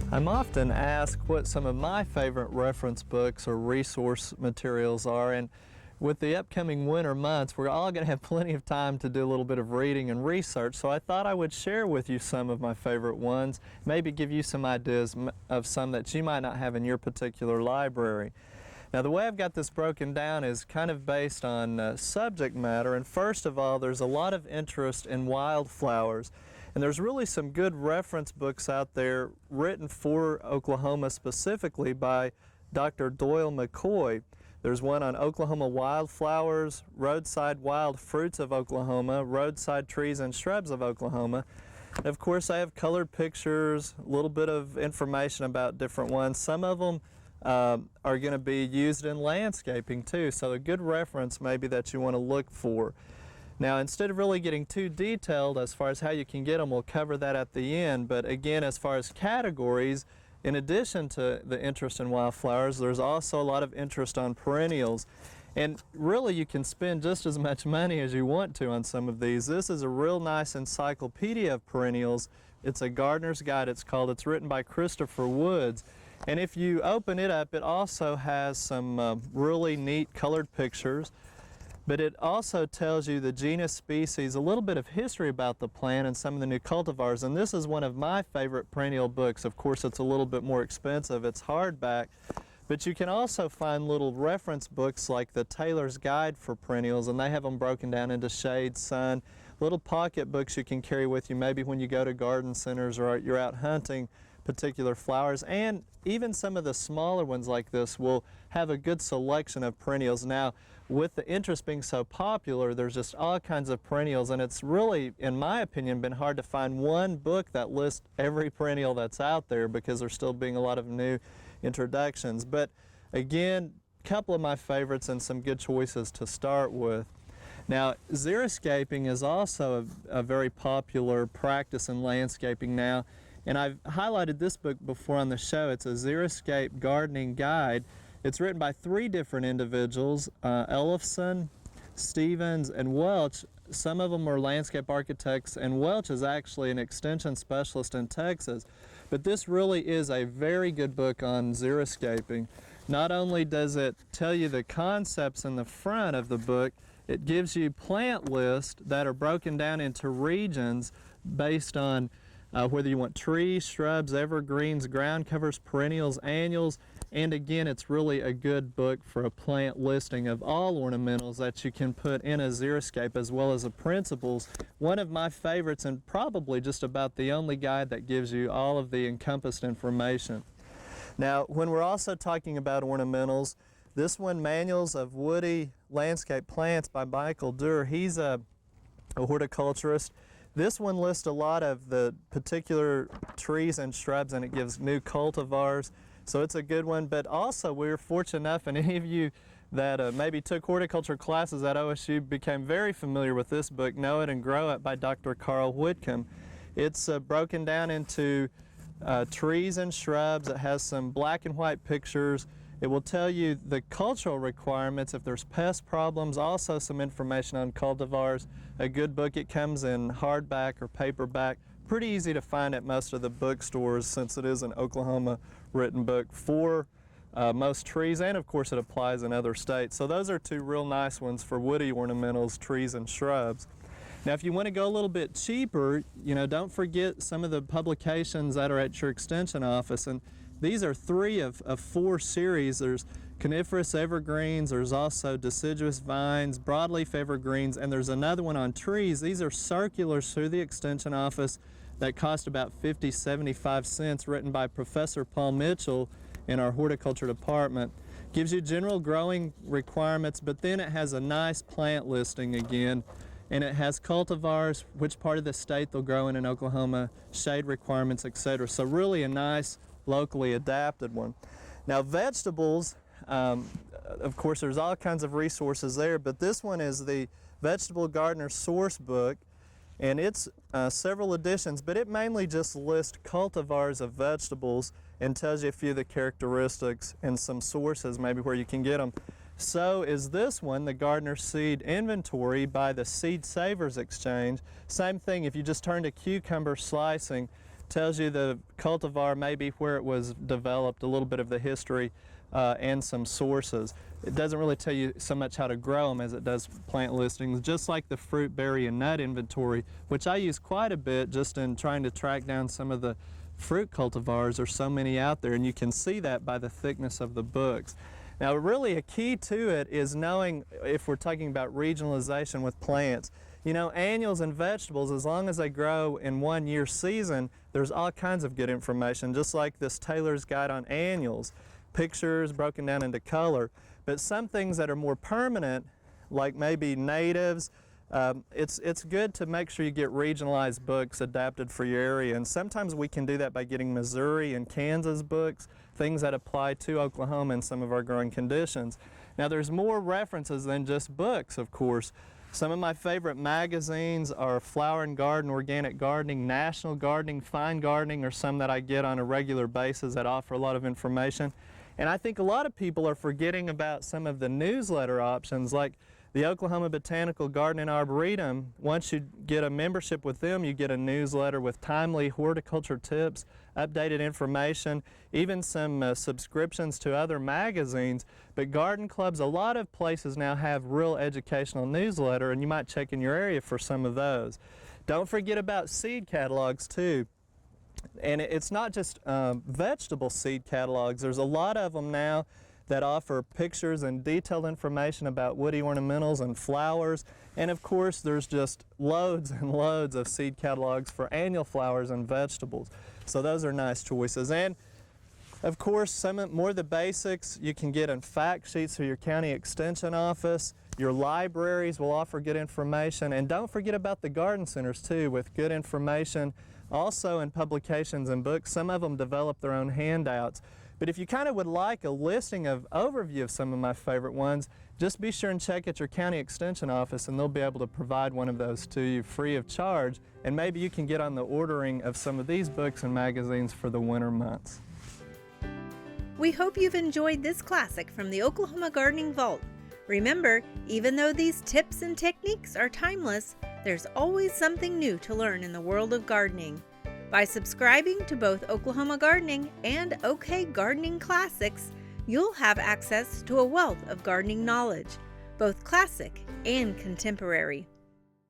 I'm often asked what some of my favorite reference books or resource materials are, and with the upcoming winter months, we're all going to have plenty of time to do a little bit of reading and research, so I thought I would share with you some of my favorite ones, maybe give you some ideas of some that you might not have in your particular library. Now, the way I've got this broken down is kind of based on subject matter, and first of all, there's a lot of interest in wildflowers. And there's really some good reference books out there written for Oklahoma specifically by Dr. Doyle McCoy. There's one on Oklahoma wildflowers, roadside wild fruits of Oklahoma, roadside trees and shrubs of Oklahoma. And of course, I have colored pictures, a little bit of information about different ones. Some of them are going to be used in landscaping too, so a good reference maybe that you want to look for. Now, instead of really getting too detailed as far as how you can get them, we'll cover that at the end. But again, as far as categories, in addition to the interest in wildflowers, there's also a lot of interest on perennials. And really, you can spend just as much money as you want to on some of these. This is a real nice encyclopedia of perennials. It's a gardener's guide, it's called. It's written by Christopher Woods. And if you open it up, it also has some really neat colored pictures. But it also tells you the genus, species, a little bit of history about the plant and some of the new cultivars. And this is one of my favorite perennial books. Of course, it's a little bit more expensive. It's hardback. But you can also find little reference books like the Taylor's Guide for Perennials, and they have them broken down into shade, sun, little pocket books you can carry with you maybe when you go to garden centers or you're out hunting particular flowers. And even some of the smaller ones like this will have a good selection of perennials. Now, with the interest being so popular, there's just all kinds of perennials, and it's really, in my opinion, been hard to find one book that lists every perennial that's out there because there's still being a lot of new introductions. But again, a couple of my favorites and some good choices to start with. Now, xeriscaping is also a very popular practice in landscaping now, and I've highlighted this book before on the show. It's a Xeriscape Gardening Guide. It's written by 3 different individuals, Ellefson, Stevens, and Welch. Some of them are landscape architects, and Welch is actually an extension specialist in Texas. But this really is a very good book on xeriscaping. Not only does it tell you the concepts in the front of the book, it gives you plant lists that are broken down into regions based on whether you want trees, shrubs, evergreens, ground covers, perennials, annuals. And again, it's really a good book for a plant listing of all ornamentals that you can put in a xeriscape, as well as the principles. One of my favorites, and probably just about the only guide that gives you all of the encompassed information. Now, when we're also talking about ornamentals, this one, Manuals of Woody Landscape Plants by Michael Durr, he's a horticulturist. This one lists a lot of the particular trees and shrubs, and it gives new cultivars. So it's a good one. But also, we were fortunate enough, and any of you that maybe took horticulture classes at OSU became very familiar with this book, Know It and Grow It by Dr. Carl Whitcomb. It's broken down into trees and shrubs. It has some black and white pictures. It will tell you the cultural requirements if there's pest problems, also some information on cultivars. A good book. It comes in hardback or paperback. Pretty easy to find at most of the bookstores since it is an Oklahoma written book for most trees, and of course it applies in other states. So those are 2 real nice ones for woody ornamentals, trees and shrubs. Now, if you want to go a little bit cheaper, you know, don't forget some of the publications that are at your extension office. And these are 3 of 4 series. There's coniferous evergreens, there's also deciduous vines, broadleaf evergreens, and there's another one on trees. These are circulars through the extension office that cost about 50-75 cents, written by Professor Paul Mitchell in our horticulture department. Gives you general growing requirements, but then it has a nice plant listing again, and it has cultivars, which part of the state they'll grow in Oklahoma, shade requirements, etc. So really a nice locally adapted one. Now, vegetables, of course there's all kinds of resources there, but this one is the Vegetable Gardener Source Book, and it's several editions, but it mainly just lists cultivars of vegetables and tells you a few of the characteristics and some sources maybe where you can get them. So is this one, the Gardener Seed Inventory by the Seed Savers Exchange. Same thing, if you just turn to cucumber slicing, tells you the cultivar, maybe where it was developed, a little bit of the history, and some sources. It doesn't really tell you so much how to grow them as it does plant listings, just like the fruit, berry, and nut inventory, which I use quite a bit just in trying to track down some of the fruit cultivars. There's so many out there, and you can see that by the thickness of the books. Now, really a key to it is knowing, if we're talking about regionalization with plants, you know, annuals and vegetables, as long as they grow in 1 year season, there's all kinds of good information, just like this Taylor's Guide on Annuals, pictures broken down into color. But some things that are more permanent, like maybe natives, it's good to make sure you get regionalized books adapted for your area. And sometimes we can do that by getting Missouri and Kansas books, things that apply to Oklahoma and some of our growing conditions. Now, there's more references than just books, of course. Some of my favorite magazines are Flower and Garden, Organic Gardening, National Gardening, Fine Gardening, or some that I get on a regular basis that offer a lot of information. And I think a lot of people are forgetting about some of the newsletter options, like the Oklahoma Botanical Garden and Arboretum. Once you get a membership with them, you get a newsletter with timely horticulture tips, updated information, even some subscriptions to other magazines. But garden clubs, a lot of places now have real educational newsletter, and you might check in your area for some of those. Don't forget about seed catalogs too. And it's not just vegetable seed catalogs. There's a lot of them now that offer pictures and detailed information about woody ornamentals and flowers. And of course, there's just loads and loads of seed catalogs for annual flowers and vegetables. So those are nice choices. And of course, some more of the basics you can get in fact sheets through your county extension office. Your libraries will offer good information. And don't forget about the garden centers too, with good information. Also in publications and books, some of them develop their own handouts. But if you kind of would like a listing of overview of some of my favorite ones, just be sure and check at your county extension office, and they'll be able to provide one of those to you free of charge. And maybe you can get on the ordering of some of these books and magazines for the winter months. We hope you've enjoyed this classic from the Oklahoma Gardening Vault. Remember, even though these tips and techniques are timeless, there's always something new to learn in the world of gardening. By subscribing to both Oklahoma Gardening and OK Gardening Classics, you'll have access to a wealth of gardening knowledge, both classic and contemporary.